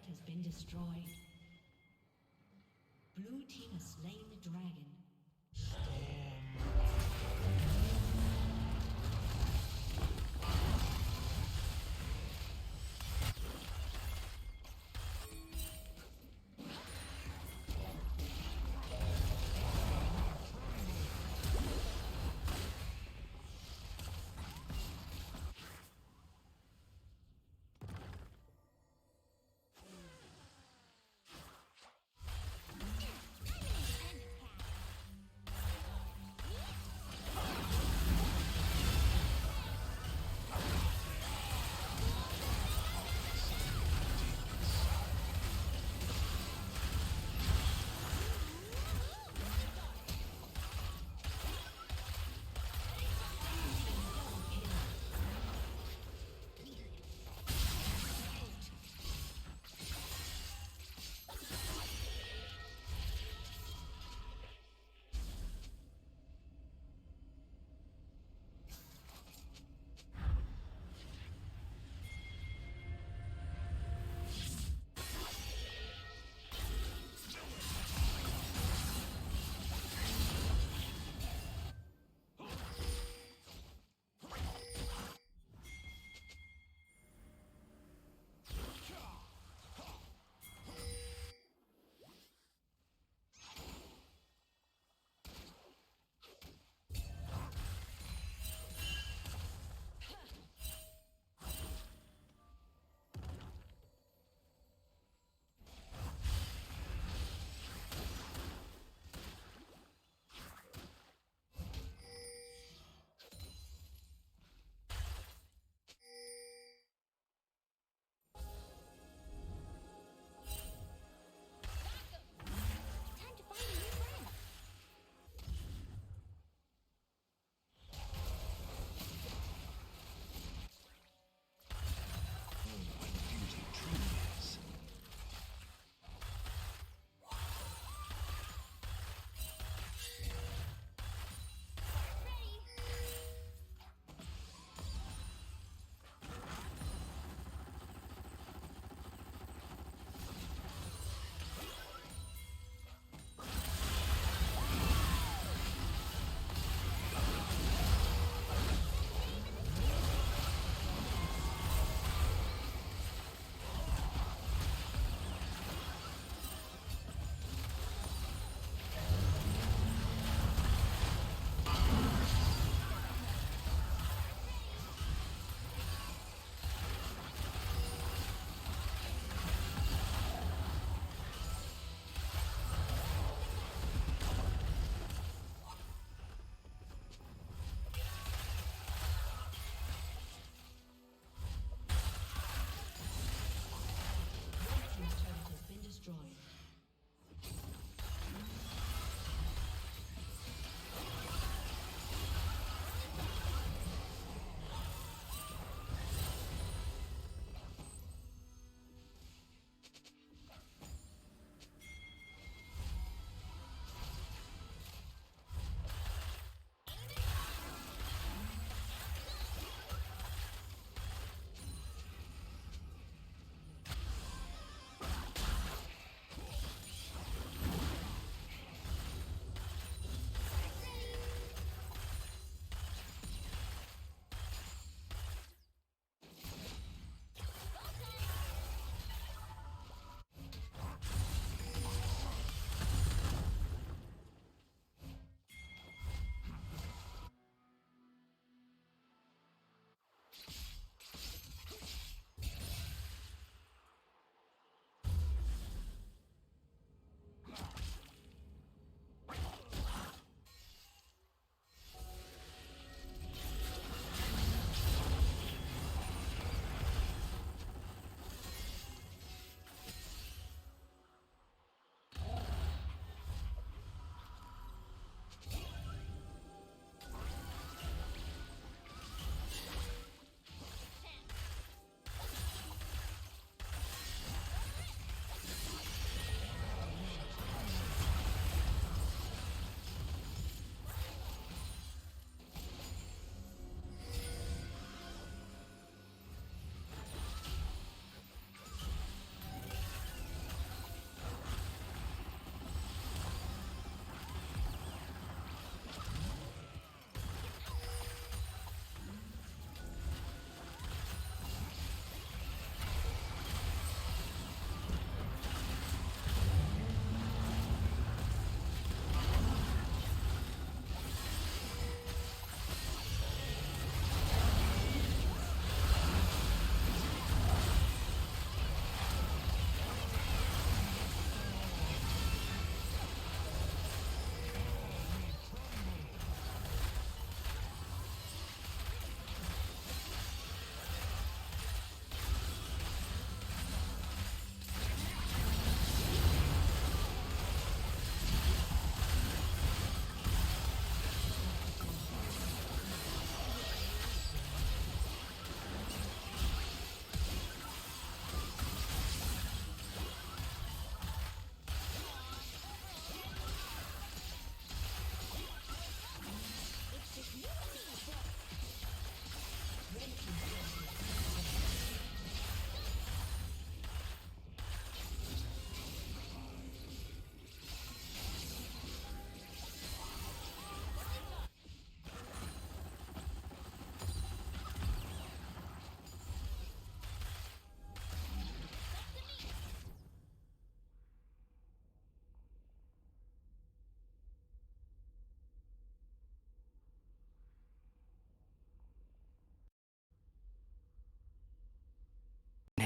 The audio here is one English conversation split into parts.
has been destroyed. Blue team has slain the dragon.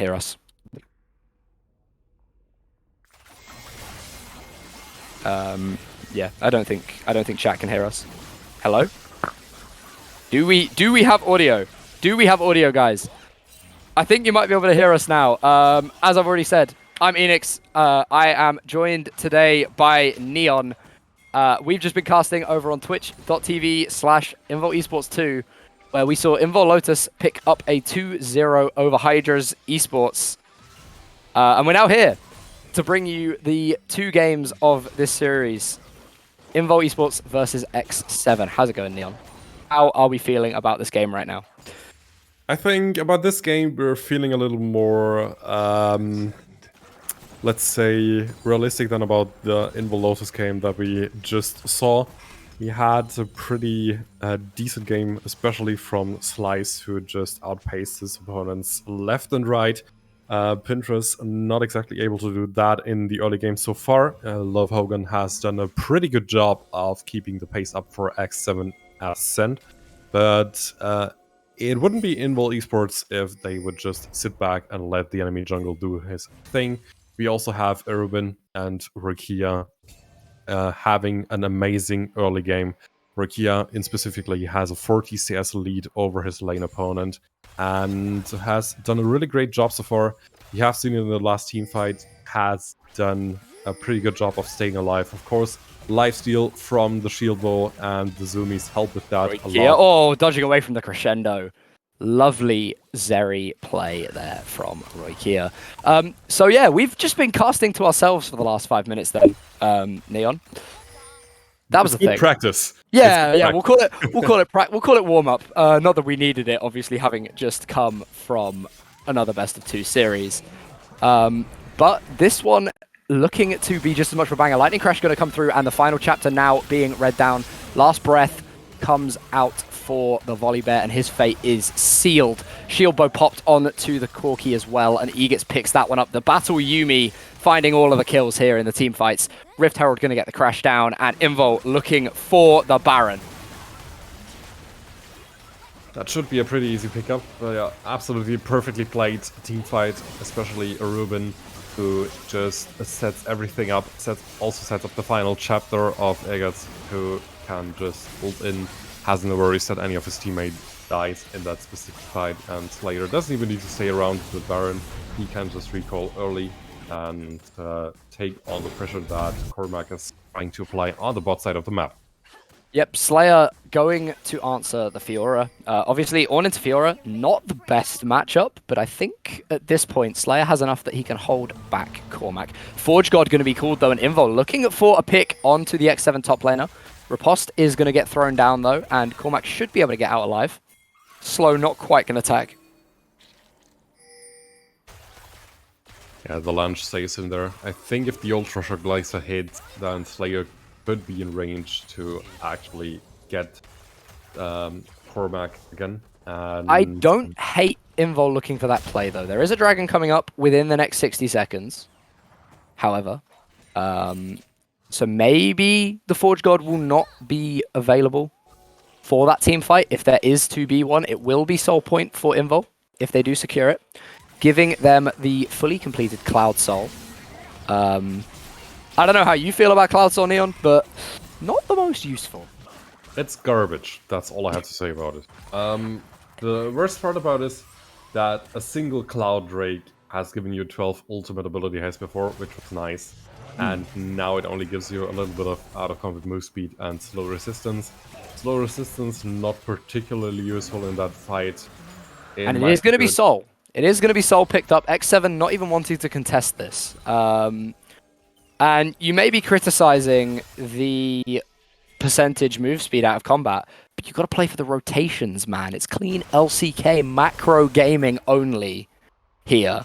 hear us. Yeah, I don't think chat can hear us. Hello? Do we have audio? Do we have audio, guys? I think you might be able to hear us now. As I've already said, I'm Enix. I am joined today by Neon. We've just been casting over on twitch.tv/Invul Esports 2, where we saw Invul Lotus pick up a 2-0 over Hydra's Esports. And we're now here to bring you the 2 games of this series. Invul Esports versus X7. How's it going, Neon? How are we feeling about this game right now? I think about this game, we're feeling a little more, let's say, realistic than about the Invul Lotus game that we just saw. We had a pretty decent game, especially from Slice, who just outpaced his opponents left and right. Pinterest not exactly able to do that in the early game so far. Love Hogan has done a pretty good job of keeping the pace up for X7 Ascent, but it wouldn't be Invul Esports if they would just sit back and let the enemy jungle do his thing. We also have Erubin and Rukia having an amazing early game. Rukia, in specifically, has a 40 CS lead over his lane opponent and has done a really great job so far. You have seen in the last team fight, has done a pretty good job of staying alive. Of course, lifesteal from the shield bow and the zoomies help with that a lot. Oh, dodging away from the crescendo. Lovely Zeri play there from Roikia. So yeah, we've just been casting to ourselves for the last 5 minutes then, Neon. That was the thing. Practice. Yeah, yeah. We'll call it warm up. Not that we needed it, obviously, having just come from another best of 2 series. But this one looking to be just as much of a banger. Lightning Crash going to come through, and the final chapter now being read down. Last Breath comes out for the Volley Bear, and his fate is sealed. Shield Bow popped on to the Corki as well, and Aegis picks that one up. The Battle Yuumi finding all of the kills here in the team fights. Rift Herald going to get the crash down, and Invul looking for the Baron. That should be a pretty easy pickup. Yeah, absolutely perfectly played team fight, especially Erubin, who just sets everything up, also sets up the final chapter of Aegis, who can just ult in, has no worries that any of his teammates dies in that specific fight, and Slayer doesn't even need to stay around with Baron. He can just recall early and take on the pressure that Cormac is trying to apply on the bot side of the map. Yep, Slayer going to answer the Fiora. Obviously, Ornn into Fiora, not the best matchup, but I think at this point, Slayer has enough that he can hold back Cormac. Forge God going to be called, though, and Invul looking for a pick onto the X7 top laner. Riposte is going to get thrown down, though, and Cormac should be able to get out alive. Slow, not quite going to tag. Yeah, the launch stays in there. I think if the Ultra Shock glides ahead, then Slayer could be in range to actually get Cormac again. And I don't hate Invul looking for that play, though. There is a dragon coming up within the next 60 seconds. However, so maybe the Forge God will not be available for that team fight. If there is to be one, it will be soul point for Invul if they do secure it, giving them the fully completed Cloud Soul. I don't know how you feel about Cloud Soul, Neon, but not the most useful. It's garbage. That's all I have to say about it. The worst part about it is that a single Cloud Drake has given you 12 ultimate ability hits before, which was nice. And now it only gives you a little bit of out-of-combat move speed and slow resistance. Slow resistance not particularly useful in that fight. And it is going to be Soul. It is going to be Soul picked up. X7 not even wanting to contest this. And you may be criticizing the percentage move speed out of combat, but you've got to play for the rotations, man. It's clean LCK macro gaming only here.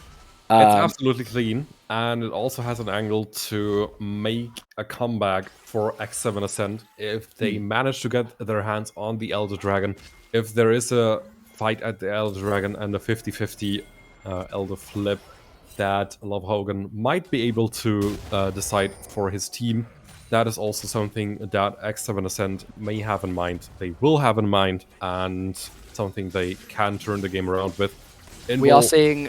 It's absolutely clean, and it also has an angle to make a comeback for X7 Ascent if they manage to get their hands on the Elder Dragon. If there is a fight at the Elder Dragon and a 50-50 Elder flip, that Love Hogan might be able to decide for his team. That is also something that X7 Ascent may have in mind. They will have in mind, and something they can turn the game around with. We are seeing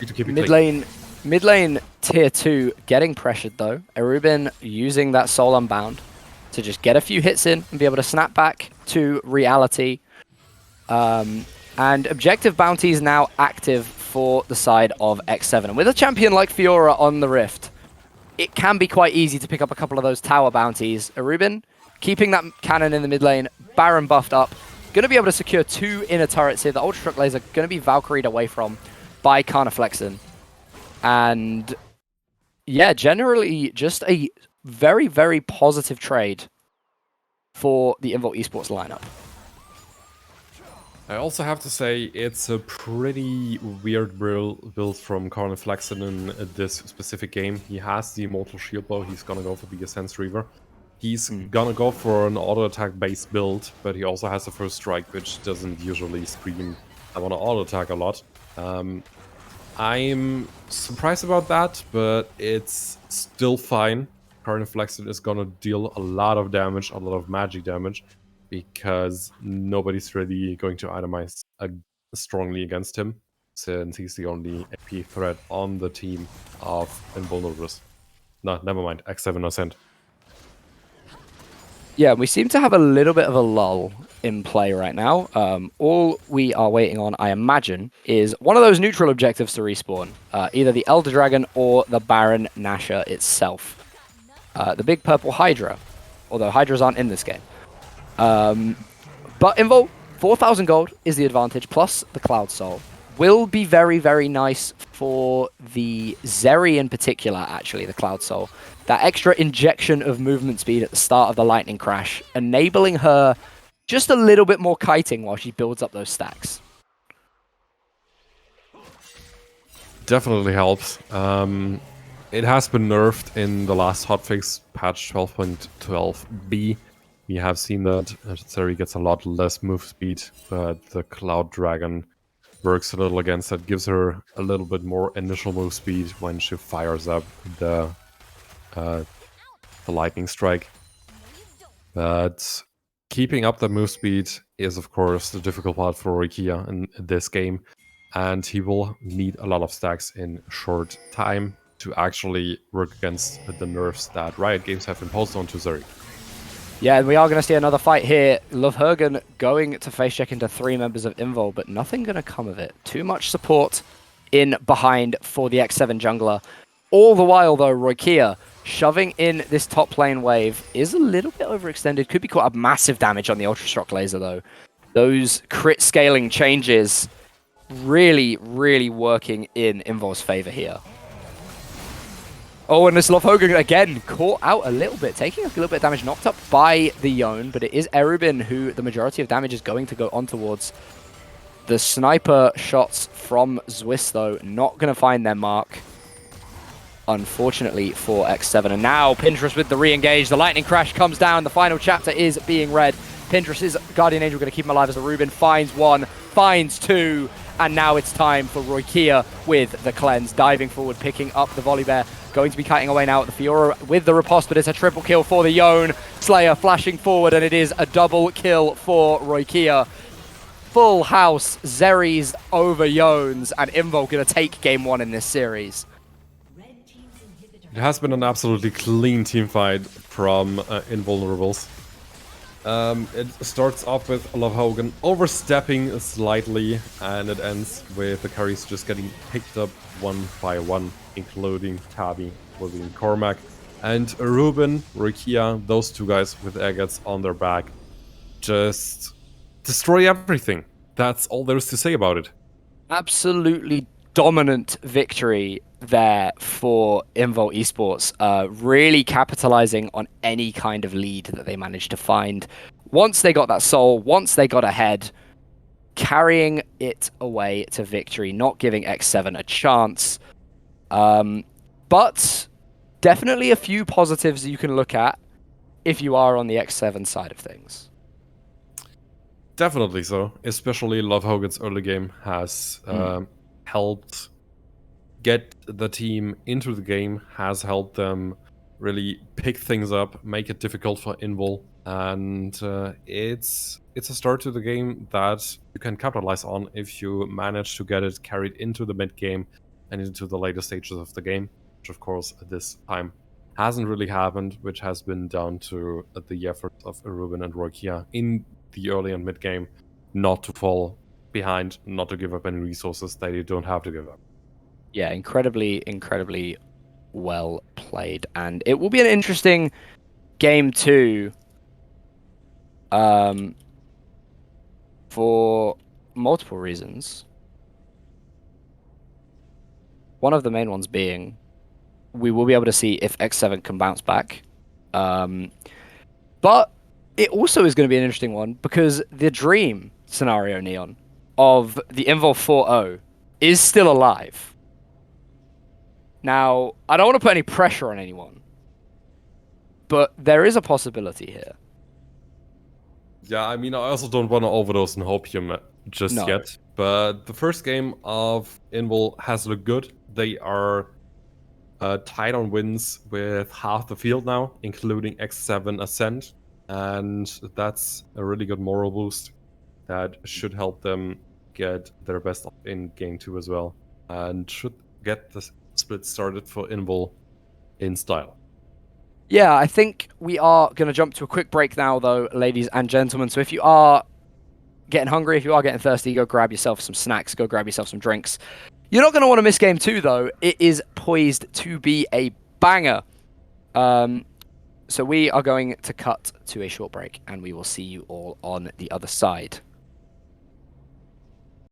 mid lane tier 2 getting pressured though. Erubin using that Soul Unbound to just get a few hits in and be able to snap back to reality. And objective bounties now active for the side of X7. And with a champion like Fiora on the Rift, it can be quite easy to pick up a couple of those tower bounties. Erubin keeping that cannon in the mid lane, Baron buffed up, going to be able to secure 2 inner turrets here. The Ultra Struck Laser going to be Valkyried away from by Carniflexen. And yeah, generally just a very, very positive trade for the Invul Esports lineup. I also have to say it's a pretty weird build from Carniflexen in this specific game. He has the Immortal Shield Bow, he's gonna go for the Ascent Reaver. He's gonna go for an auto-attack based build, but he also has a first strike, which doesn't usually scream I wanna auto-attack a lot. I'm surprised about that, but it's still fine. Carniflexen is gonna deal a lot of damage, a lot of magic damage, because nobody's really going to itemize strongly against him, since he's the only AP threat on the team of Invulnerables. No, never mind, X7 Ascent. Yeah, we seem to have a little bit of a lull in play right now. All we are waiting on, I imagine, is one of those neutral objectives to respawn. Either the Elder Dragon or the Baron Nashor itself. The big purple Hydra, although Hydras aren't in this game. But Invul, 4,000 gold is the advantage, plus the Cloud Soul. Will be very, very nice for the Zeri in particular, actually, the Cloud Soul. That extra injection of movement speed at the start of the Lightning Crash, enabling her just a little bit more kiting while she builds up those stacks. Definitely helps. It has been nerfed in the last hotfix, patch 12.12b. We have seen that Zeri gets a lot less move speed, but the Cloud Dragon works a little against that, gives her a little bit more initial move speed when she fires up the Lightning Strike. But keeping up the move speed is, of course, the difficult part for Roikia in this game, and he will need a lot of stacks in short time to actually work against the nerfs that Riot Games have imposed onto Zeri. Yeah, and we are going to see another fight here. Lovhergen going to face check into 3 members of Invul, but nothing going to come of it. Too much support in behind for the X7 jungler. All the while, though, Roikia shoving in this top lane wave is a little bit overextended. Could be quite a massive damage on the Ultra Shock Laser, though. Those crit scaling changes really, really working in Invul's favor here. Oh, and this Lovhergen again caught out a little bit, taking a little bit of damage, knocked up by the Yone, but it is Erubin who the majority of damage is going to go on towards. The sniper shots from Zwiss, though, not going to find their mark, unfortunately, for X7. And now Pinterest with the re-engage. The Lightning Crash comes down. The final chapter is being read. Pinterest's Guardian Angel going to keep him alive as Erubin finds 1, finds 2, and now it's time for Roikia with the cleanse, diving forward, picking up the Volley Bear. Going to be kiting away now at the Fiora with the riposte, but it's a triple kill for the Yone. Slayer flashing forward, and it is a double kill for Roikia. Full house, Zeri's over Yones, and Invul going to take game 1 in this series. It has been an absolutely clean teamfight from Invulnerables. It starts off with Lovhergen overstepping slightly, and it ends with the carries just getting picked up one by one, including Tabi, including Cormac, and Erubin, Roikia, those 2 guys with agates on their back, just destroy everything. That's all there is to say about it. Absolutely dominant victory there for Invul Esports, really capitalizing on any kind of lead that they managed to find. Once they got that soul, once they got ahead, carrying it away to victory, not giving X7 a chance. But definitely a few positives you can look at if you are on the X7 side of things. Definitely so. Especially Lovhergen's early game has helped get the team into the game, has helped them really pick things up, make it difficult for Invul, and it's a start to the game that you can capitalize on if you manage to get it carried into the mid game and into the later stages of the game, which of course at this time hasn't really happened, which has been down to the efforts of Ruben and Roikia in the early and mid game not to fall behind, not to give up any resources that you don't have to give up. Yeah, incredibly well played, and it will be an interesting game too. For multiple reasons. One of the main ones being we will be able to see if X7 can bounce back. But it also is going to be an interesting one because the dream scenario, Neon, of the Invul 4.0 is still alive. Now, I don't want to put any pressure on anyone, but there is a possibility here. Yeah, I mean, I also don't want to overdose on hopium just yet. But the first game of Invul has looked good. They are tied on wins with half the field now, including X7 Ascent. And that's a really good moral boost that should help them get their best in game 2 as well. And should get the split started for Invul in style. Yeah, I think we are going to jump to a quick break now, though, ladies and gentlemen. So if you are getting hungry, if you are getting thirsty, go grab yourself some snacks, go grab yourself some drinks. You're not going to want to miss game 2, though. It is poised to be a banger. So we are going to cut to a short break, and we will see you all on the other side.